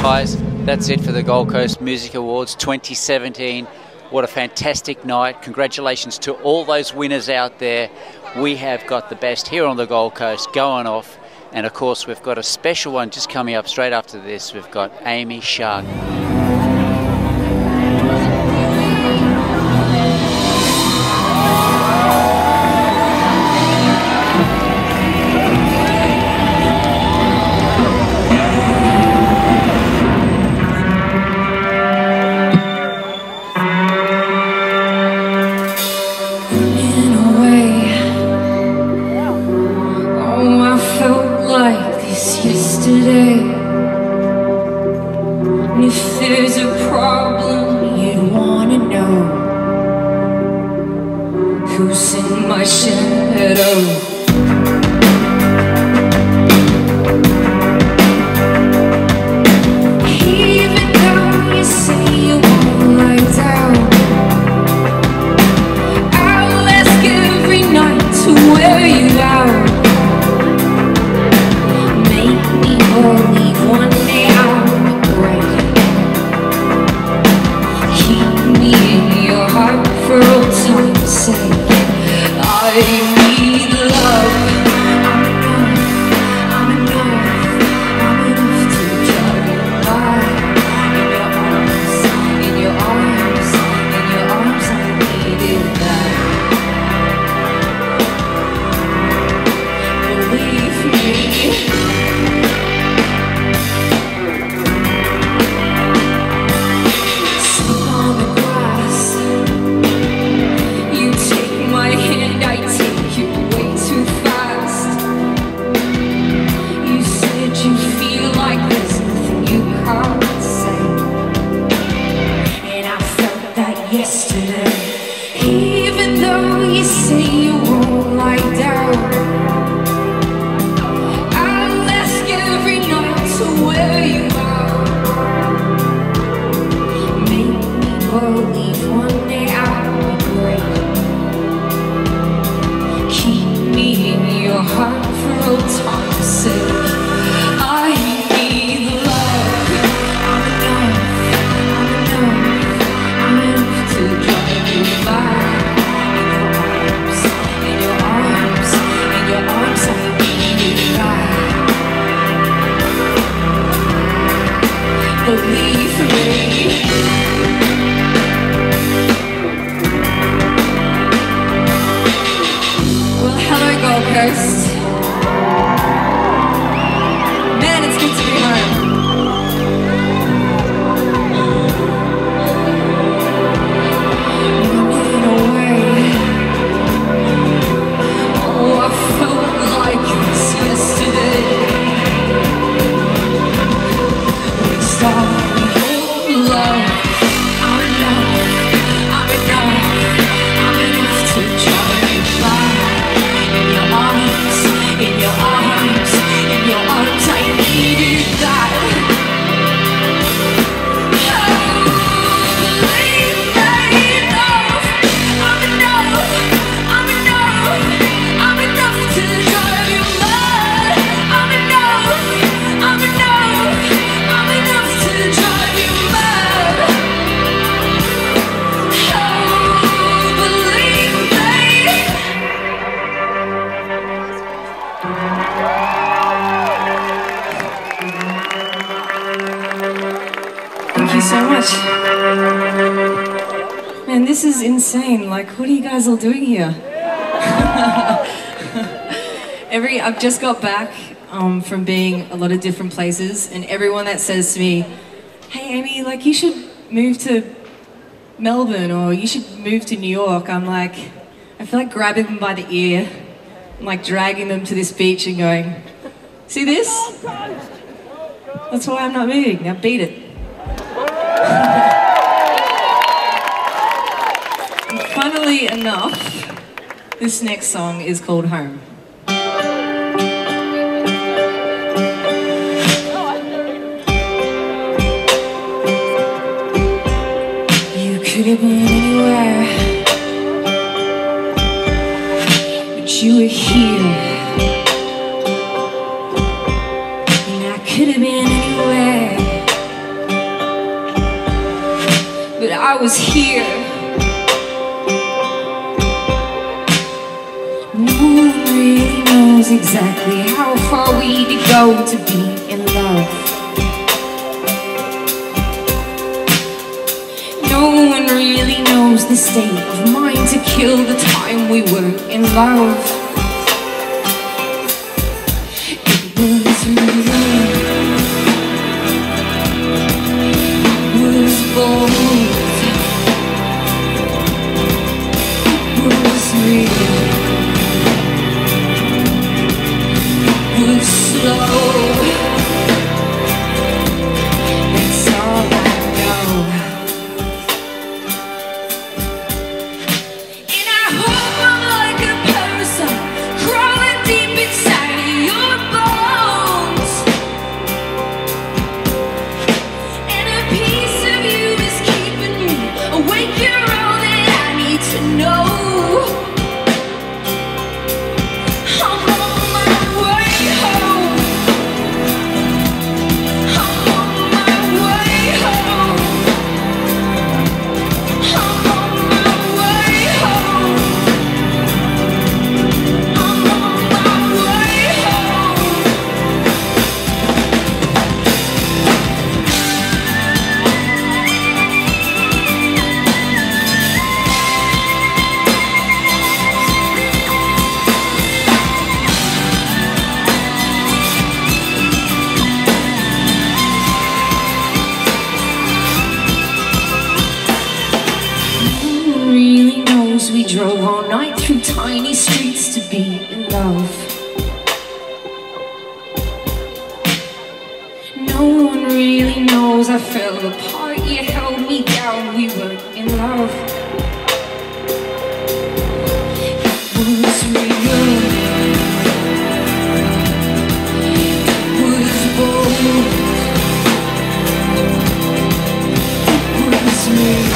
Guys, that's it for the Gold Coast Music Awards 2017. What a fantastic night. Congratulations to all those winners out there. We have got the best here on the Gold Coast going off. And of course, we've got a special one just coming up straight after this. We've got Amy Shark. If there's a problem you'd wanna know, who's in my shadow? Even though you say you won't lie down, I'll ask every night to wear you out. Make me believe one day I'll be great. For all time's sake, I need love. I'm enough to drive you by. In your arms, in your arms, in your arms, I needed that. Believe me. Sleep on the grass. Even though you say you won't lie down, I'll ask every night to wear you out. Make me believe one day I'll be great. Keep me in your heart for all time's sake. I need love. I'm enough to drive you by. Believe me. Well, hello Gold Coast. Man, it's good to be home. Running away. Oh, I felt like this yesterday. Thank you so much. Man, this is insane. Like, what are you guys all doing here? I've just got back from being a lot of different places, and everyone that says to me, hey Amy, like you should move to Melbourne or you should move to New York, I'm like, I feel like grabbing them by the ear, and like dragging them to this beach and going, see this? That's why I'm not moving, now beat it. And funnily enough, this next song is called Home. You could have been anywhere, but you were here. And I could have been anywhere, that I was here. No one really knows exactly how far we need to go to be in love. No one really knows the state of mind to kill the time we were in love. It was real. It was bold. It was real. It was slow. That's all I know. We drove all night through tiny streets to be in love. No one really knows I fell apart, you held me down, we were in love. It was real. It was bold. It was real.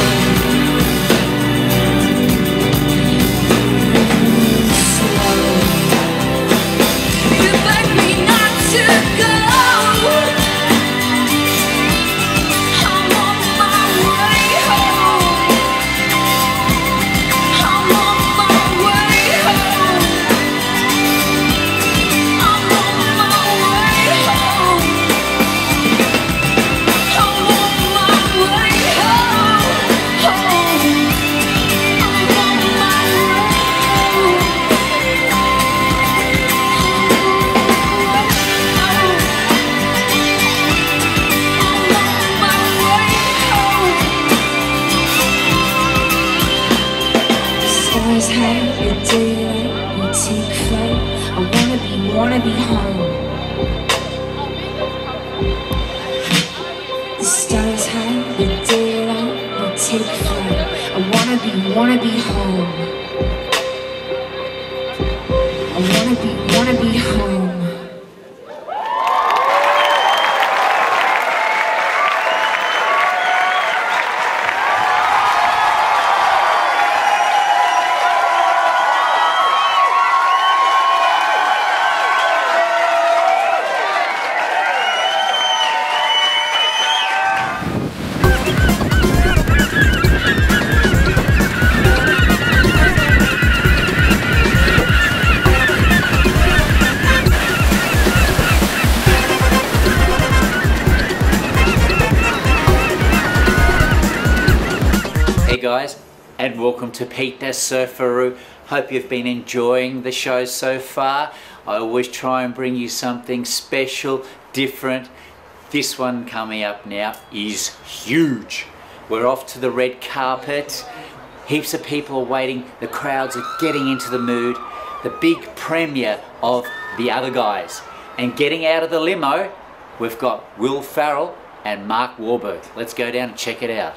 Wanna be home. The stars high, the daylight will take flight. I wanna be home. I wanna be home. Hey guys, and welcome to Peter Surfaroo. Hope you've been enjoying the show so far. I always try and bring you something special, different. This one coming up now is huge. We're off to the red carpet. Heaps of people are waiting. The crowds are getting into the mood. The big premiere of The Other Guys. And getting out of the limo, we've got Will Ferrell and Mark Wahlberg. Let's go down and check it out.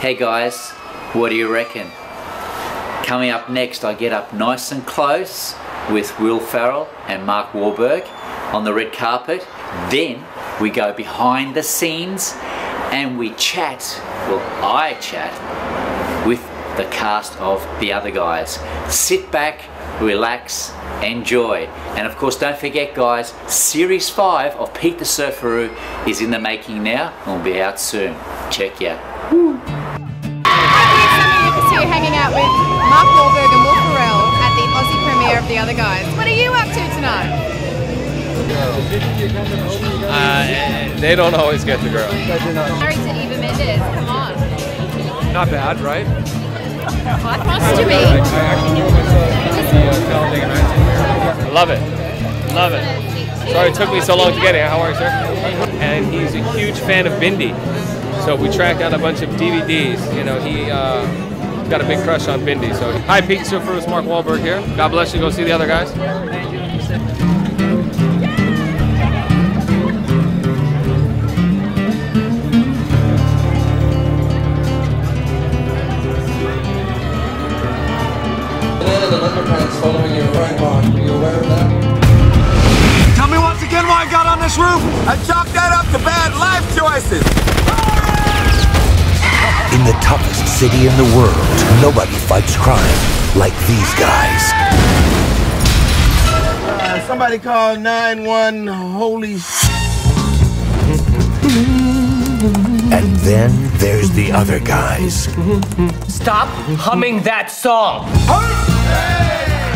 Hey guys, what do you reckon? Coming up next, I get up nice and close. with Will Ferrell and Mark Wahlberg on the red carpet. Then we go behind the scenes and we chat, well, I chat with the cast of The Other Guys. Sit back, relax, enjoy. And of course, don't forget guys, Series 5 of Pete the Surfaroo is in the making now and will be out soon. Check ya. You're hanging out with Mark Wahlberg and Will Ferrell at the Aussie premiere of The Other Guys. What are you up to tonight? They don't always get the girl. Married to Eva Mendes, come on. Not bad, right? What must you be? I love it. Love it. Sorry it took me so long to get here. How are you, sir? And he's a huge fan of Bindi. So we tracked out a bunch of DVDs. You know, he's got a big crush on Bindi. So, hi, Pete Surfaroo, it's Mark Wahlberg here. God bless you. Go see The Other Guys. Following your right mark. Are you aware of that? Tell me once again why I got on this roof. I chalked that up to bad life choices. In the toughest city in the world, nobody fights crime like these guys. Somebody call 911. Holy And then there's The Other Guys. Stop humming that song.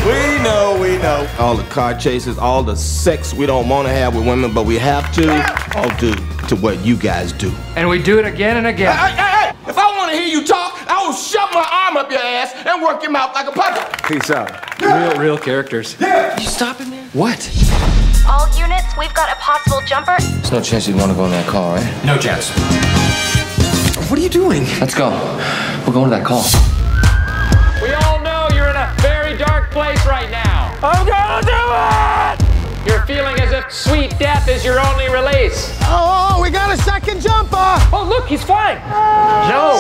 We know. All the car chases, all the sex we don't want to have with women, but we have to. All due to what you guys do. And we do it again and again. Hey! If I want to hear you talk, I will shove my arm up your ass and work your mouth like a puppet. Peace out. Real characters. You stopping, man? What? All units, we've got a possible jumper. There's no chance you'd want to go in that call, right? No chance. What are you doing? Let's go. We're going to that call. We all know you're in a very dark place right now. I'm gonna do it! You're feeling as if sweet death is your only release. Oh, we got a second jumper! Oh, look, he's flying. No.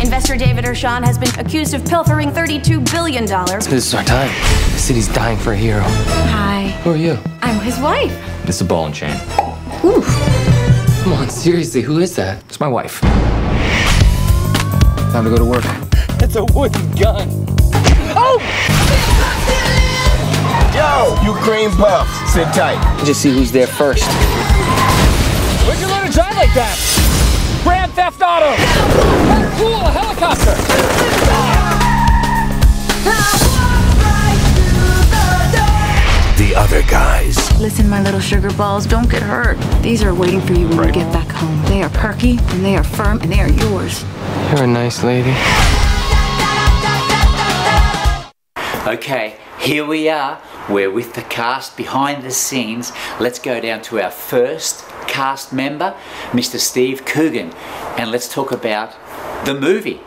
Investor David Urshan has been accused of pilfering $32 billion. This is our time. The city's dying for a hero. Hi. Who are you? I'm his wife. It's a ball and chain. Oof. Come on, seriously, who is that? It's my wife. Time to go to work. It's a wooden gun. Oh! Yo, you cream puff. Sit tight. Just see who's there first. Where'd you learn to drive like that? Grand Theft Auto. That's cool, a helicopter. The Other Guys. Listen, my little sugar balls, don't get hurt. These are waiting for you when you get back home. They are perky, and they are firm, and they are yours. You're a nice lady. Okay, here we are. We're with the cast behind the scenes. Let's go down to our first cast member, Mr. Steve Coogan, and let's talk about the movie.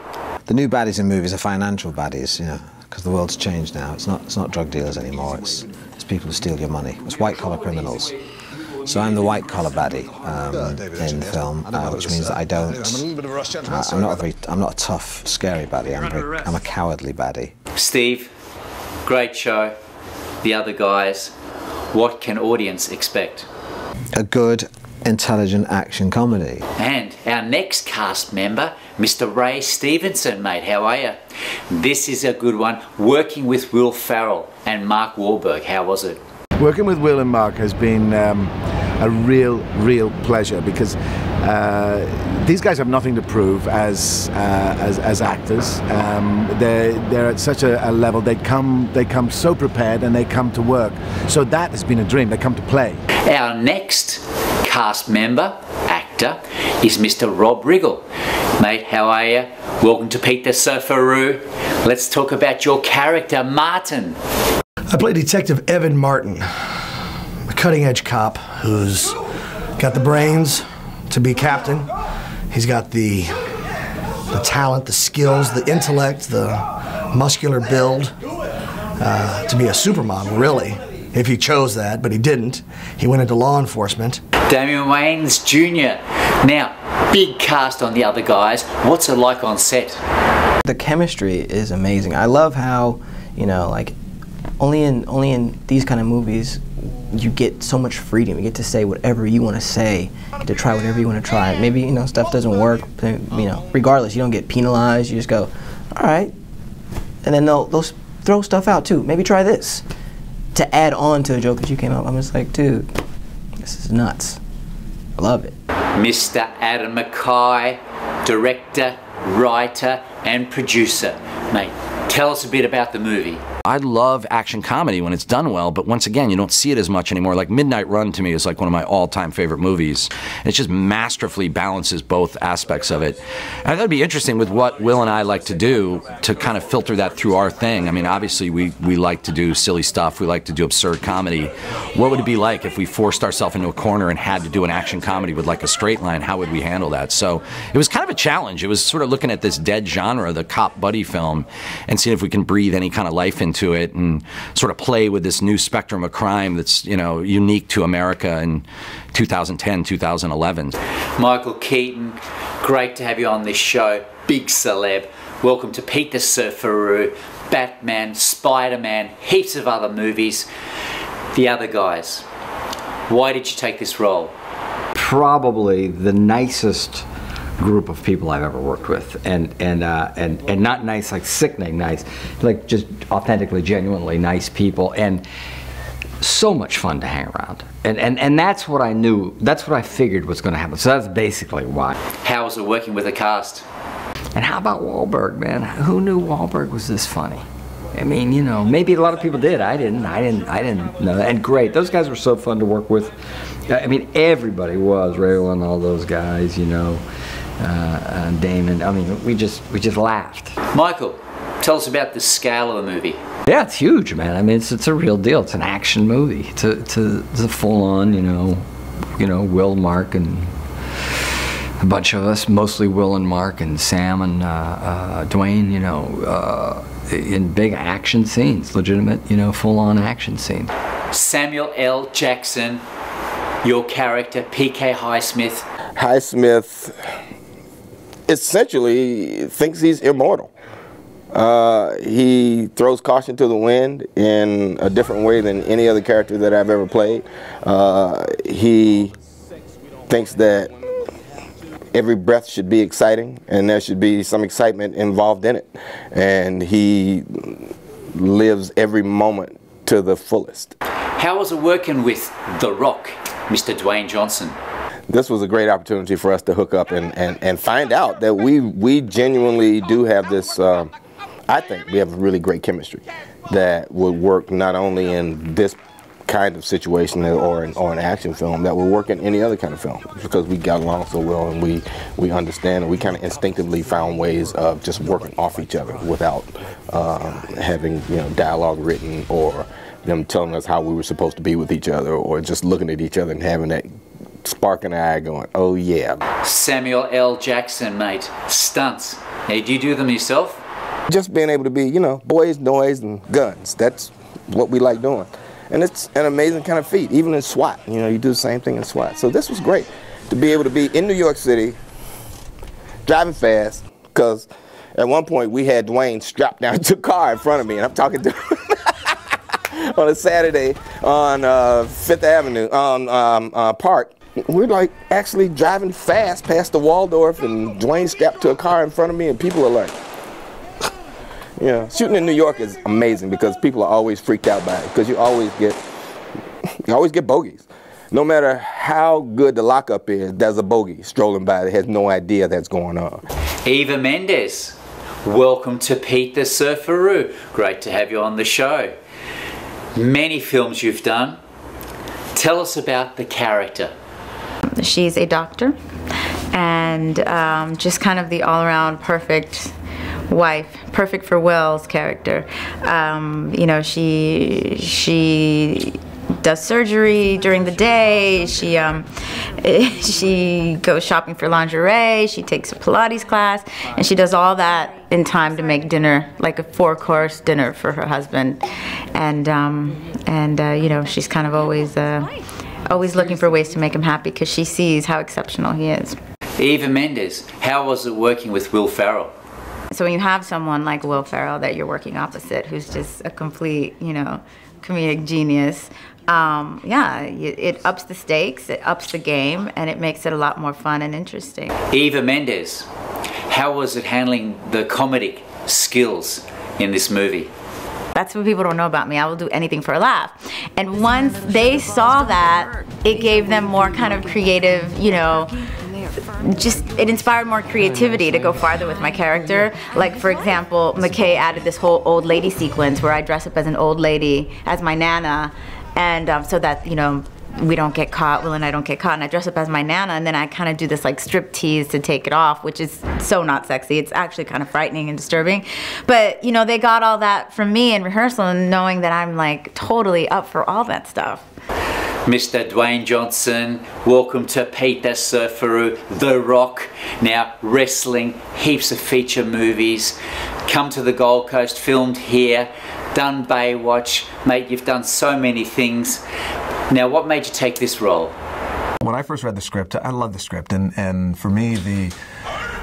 The new baddies in movies are financial baddies, you know, because the world's changed now. It's not drug dealers anymore. It's people who steal your money. It's white-collar criminals. So I'm the white-collar baddie in the film, which means that I don't. I'm not a tough, scary baddie. I'm a cowardly baddie. Steve, great show. The Other Guys. What can audience expect? A good, intelligent action comedy. And our next cast member, Mr. Ray Stevenson, mate. How are you? This is a good one. Working with Will Ferrell and Mark Wahlberg. How was it? Working with Will and Mark has been a real pleasure because these guys have nothing to prove as actors. They're at such a level. They come so prepared and they come to work. So that has been a dream. They come to play. Our next cast member, actor, is Mr. Rob Riggle. Mate, how are you? Welcome to Pete the Surfaroo. Let's talk about your character, Martin. I play Detective Evan Martin, a cutting-edge cop who's got the brains to be captain. He's got the talent, the skills, the intellect, the muscular build to be a supermodel, really, if he chose that, but he didn't. He went into law enforcement. Damian Wayans Jr. Now, big cast on The Other Guys. What's it like on set? The chemistry is amazing. I love how, you know, like, only in these kind of movies you get so much freedom. You get to say whatever you want to say, you get to try whatever you want to try. Maybe, you know, stuff doesn't work, you know, regardless, you don't get penalized. You just go, all right. And then they'll throw stuff out too. Maybe try this to add on to the joke that you came up. I'm just like, dude, this is nuts. I love it. Mr. Adam Mackay, director, writer, and producer. Mate, tell us a bit about the movie. I love action comedy when it's done well, but once again, you don't see it as much anymore. Like Midnight Run to me is like one of my all-time favorite movies. It just masterfully balances both aspects of it. And I thought it'd be interesting with what Will and I like to do to kind of filter that through our thing. I mean, obviously we like to do silly stuff. We like to do absurd comedy. What would it be like if we forced ourselves into a corner and had to do an action comedy with like a straight line? How would we handle that? So it was kind of a challenge. It was sort of looking at this dead genre, the cop buddy film, and seeing if we can breathe any kind of life into it and sort of play with this new spectrum of crime that's, you know, unique to America in 2010, 2011. Michael Keaton, great to have you on this show. Big celeb. Welcome to Pete the Surfaroo, Batman, Spider-Man, heaps of other movies. The other guys, why did you take this role? Probably the nicest group of people I've ever worked with, and not nice like sickening nice, like just authentically, genuinely nice people, and so much fun to hang around. And that's what I knew, that's what I figured was going to happen. So that's basically why. How was it working with the cast? And how about Wahlberg, man? Who knew Wahlberg was this funny? I mean, you know, maybe a lot of people did. I didn't know that. And great, those guys were so fun to work with. I mean, everybody was, Rayl and all those guys, you know. Damon, I mean, we just laughed. Michael, tell us about the scale of the movie. Yeah, it's huge, man. I mean, it's a real deal. It's an action movie. It's a full-on, you know, Will, Mark, and a bunch of us, mostly Will and Mark and Sam and Dwayne, you know, in big action scenes, legitimate, you know, full-on action scenes. Samuel L. Jackson, your character, P.K. Highsmith. Highsmith essentially thinks he's immortal. He throws caution to the wind in a different way than any other character that I've ever played. He thinks that every breath should be exciting and there should be some excitement involved in it. And he lives every moment to the fullest. How was it working with The Rock, Mr. Dwayne Johnson? This was a great opportunity for us to hook up and find out that we genuinely do have this, I think we have really great chemistry that would work not only in this kind of situation or an action film, that would work in any other kind of film, because we got along so well and we understand, and we kind of instinctively found ways of just working off each other without having, you know, dialogue written or them telling us how we were supposed to be with each other, or just looking at each other and having that spark in the eye going, oh yeah. Samuel L. Jackson, mate, stunts. Hey, do you do them yourself? Just being able to be, you know, boys, noise, and guns. That's what we like doing. And it's an amazing kind of feat, even in SWAT. You know, you do the same thing in SWAT. So this was great, to be able to be in New York City, driving fast, because at one point we had Dwayne strapped down to a car in front of me, and I'm talking to him on a Saturday on Fifth Avenue, on Park. We're like actually driving fast past the Waldorf, and Dwayne strapped to a car in front of me, and people are like, you know, shooting in New York is amazing because people are always freaked out by it, because you always get bogeys. No matter how good the lockup is, there's a bogey strolling by that has no idea that's going on. Eva Mendes, welcome to Pete the Surfaroo. Great to have you on the show. Many films you've done. Tell us about the character. She's a doctor and just kind of the all-around perfect wife, perfect for Will's character. You know, she does surgery during the day. She goes shopping for lingerie. She takes a Pilates class, and she does all that in time to make dinner, like a 4-course dinner for her husband. And you know, she's kind of always looking for ways to make him happy because she sees how exceptional he is. Eva Mendes, how was it working with Will Ferrell? So when you have someone like Will Ferrell that you're working opposite, who's just a complete, you know, comedic genius, yeah, it ups the stakes, it ups the game, and it makes it a lot more fun and interesting. Eva Mendes, how was it handling the comedic skills in this movie? That's what people don't know about me. I will do anything for a laugh. And once they saw that, it gave them more kind of creative, you know, it inspired more creativity to go farther with my character. Like, for example, McKay added this whole old lady sequence where I dress up as an old lady, as my Nana, and so that, you know, we don't get caught, Will and I don't get caught, and I dress up as my Nana, and then I kind of do this like strip tease to take it off, which is so not sexy. It's actually kind of frightening and disturbing. But, you know, they got all that from me in rehearsal, and knowing that I'm like totally up for all that stuff. Mr. Dwayne Johnson, welcome to Peter Surfaroo, The Rock. Now, wrestling, heaps of feature movies. Come to the Gold Coast, filmed here, done Baywatch. Mate, you've done so many things. Now, what made you take this role? When I first read the script, I loved the script, and for me,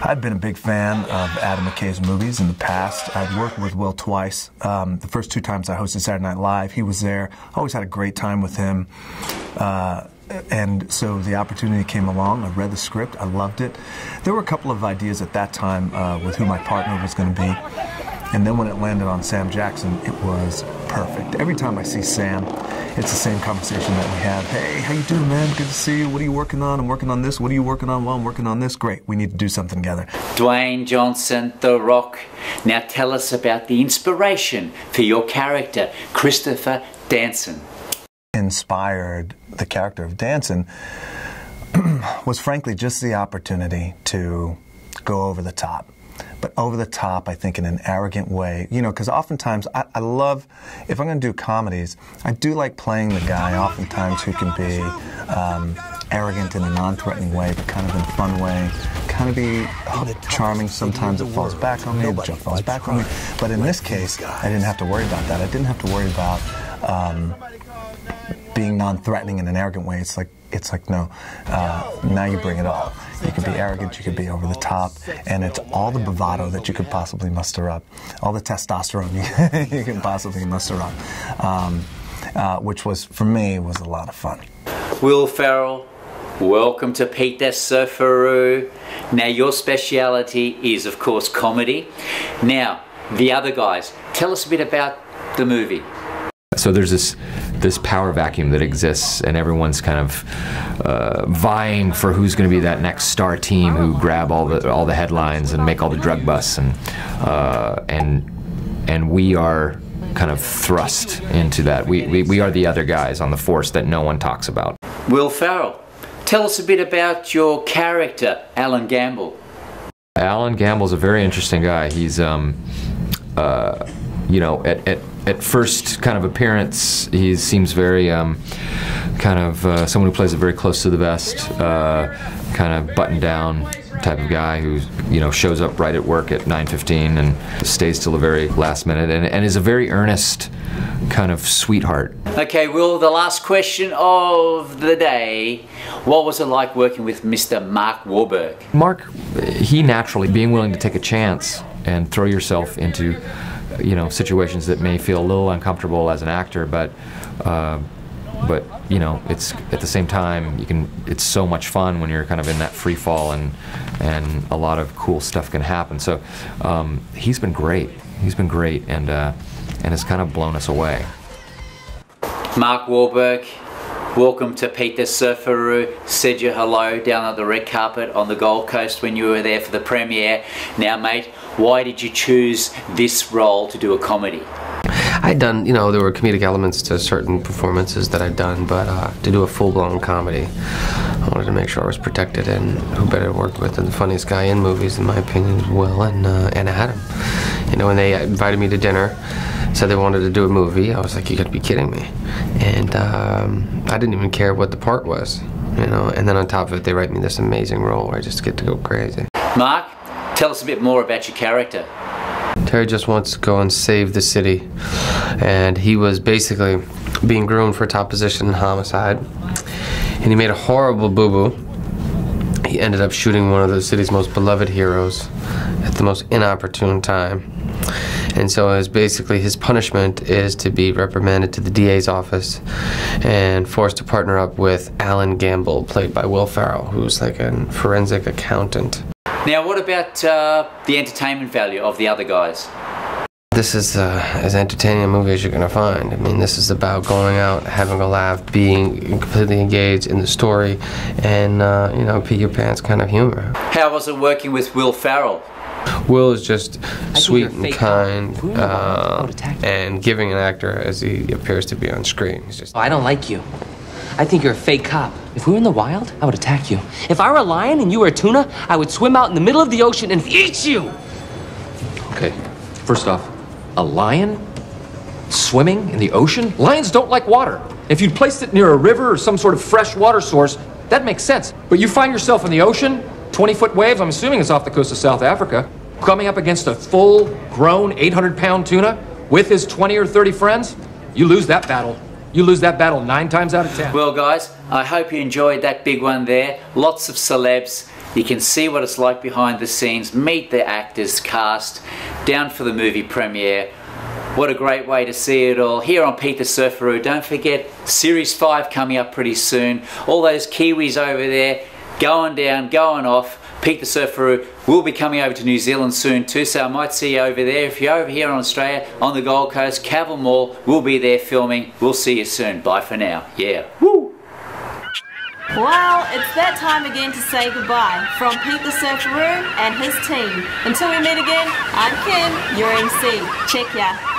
I'd been a big fan of Adam McKay's movies in the past. I'd worked with Will twice. The first 2 times I hosted Saturday Night Live, he was there. Always had a great time with him. And so the opportunity came along. I read the script. I loved it. There were a couple of ideas at that time with who my partner was going to be. And then when it landed on Sam Jackson, it was perfect. Every time I see Sam, it's the same conversation that we have. Hey, how you doing, man? Good to see you. What are you working on? I'm working on this. What are you working on? Well, I'm working on this. Great. We need to do something together. Dwayne Johnson, The Rock. Now tell us about the inspiration for your character, Christopher Danson. Inspired the character of Danson was frankly just the opportunity to go over the top. But over the top, I think, in an arrogant way. You know, because oftentimes, I love, if I'm going to do comedies, I do like playing the guy, oftentimes, who can be arrogant in a non-threatening way, but kind of in a fun way. Kind of be charming. Sometimes it falls back on me, the joke falls back on me. But in this case, I didn't have to worry about that. I didn't have to worry about being non-threatening in an arrogant way. It's like no, now you bring it all. You can be arrogant, you can be over the top, and it's all the bravado that you could possibly muster up, all the testosterone you can possibly muster up, which was, for me, was a lot of fun. Will Ferrell, welcome to Peter Surfaroo. Now, your speciality is, of course, comedy. Now, the other guys, tell us a bit about the movie. So there's this power vacuum that exists, and everyone's kind of vying for who's going to be that next star team who grab all the headlines and make all the drug busts, and we are kind of thrust into that. We are the other guys on the force that no one talks about. Will Ferrell, tell us a bit about your character, Alan Gamble. Alan Gamble's a very interesting guy. He's you know, at first kind of appearance, he seems very kind of someone who plays it very close to the vest, kind of buttoned down type of guy who, you know, shows up right at work at 9:15 and stays till the very last minute, and is a very earnest kind of sweetheart. Okay, Will, the last question of the day. What was it like working with Mr. Mark Wahlberg? Mark, he naturally, being willing to take a chance and throw yourself into, you know, situations that may feel a little uncomfortable as an actor, but you know, it's at the same time it's so much fun when you're kind of in that free fall, and a lot of cool stuff can happen. So he's been great. He's been great, and has kind of blown us away. Mark Wahlberg, welcome to Peter Surfaroo. Said you hello down at the red carpet on the Gold Coast when you were there for the premiere. Now, mate, why did you choose this role to do a comedy? I'd done, you know, there were comedic elements to certain performances that I'd done, but to do a full-blown comedy, I wanted to make sure I was protected, and who better to work with than the funniest guy in movies, in my opinion, is Will and Adam. You know, when they invited me to dinner, said they wanted to do a movie, I was like, you gotta be kidding me. And I didn't even care what the part was, you know, and then on top of it, they write me this amazing role where I just get to go crazy. Mark, tell us a bit more about your character. Terry just wants to go and save the city, and he was basically being groomed for a top position in homicide, and he made a horrible boo-boo. He ended up shooting one of the city's most beloved heroes at the most inopportune time. And so basically his punishment is to be reprimanded to the DA's office and forced to partner up with Alan Gamble, played by Will Ferrell, who's like a forensic accountant. Now, what about the entertainment value of the other guys? This is as entertaining a movie as you're gonna find. I mean, this is about going out, having a laugh, being completely engaged in the story, and you know, pee your pants kind of humor. How was it working with Will Ferrell? Will is just sweet and kind, and giving an actor as he appears to be on screen. He's just. Oh, I don't like you. I think you're a fake cop. If we were in the wild, I would attack you. If I were a lion and you were a tuna, I would swim out in the middle of the ocean and eat you. Okay, first off, a lion swimming in the ocean? Lions don't like water. If you'd placed it near a river or some sort of fresh water source, that makes sense. But you find yourself in the ocean, 20-foot waves, I'm assuming it's off the coast of South Africa, coming up against a full-grown 800-pound tuna with his 20 or 30 friends, you lose that battle. You lose that battle 9 times out of 10. Well, guys, I hope you enjoyed that big one there. Lots of celebs. You can see what it's like behind the scenes, meet the actors, cast, down for the movie premiere. What a great way to see it all. Here on Pete the Surfaroo, don't forget Series 5 coming up pretty soon. All those Kiwis over there, going down, going off. Pete the Surfaroo will be coming over to New Zealand soon too, so I might see you over there. If you're over here in Australia, on the Gold Coast, Cavill Mall, we'll be there filming. We'll see you soon. Bye for now. Yeah. Woo! Well, it's that time again to say goodbye from Pete the Surfaroo and his team. Until we meet again, I'm Kim, your MC. Check ya.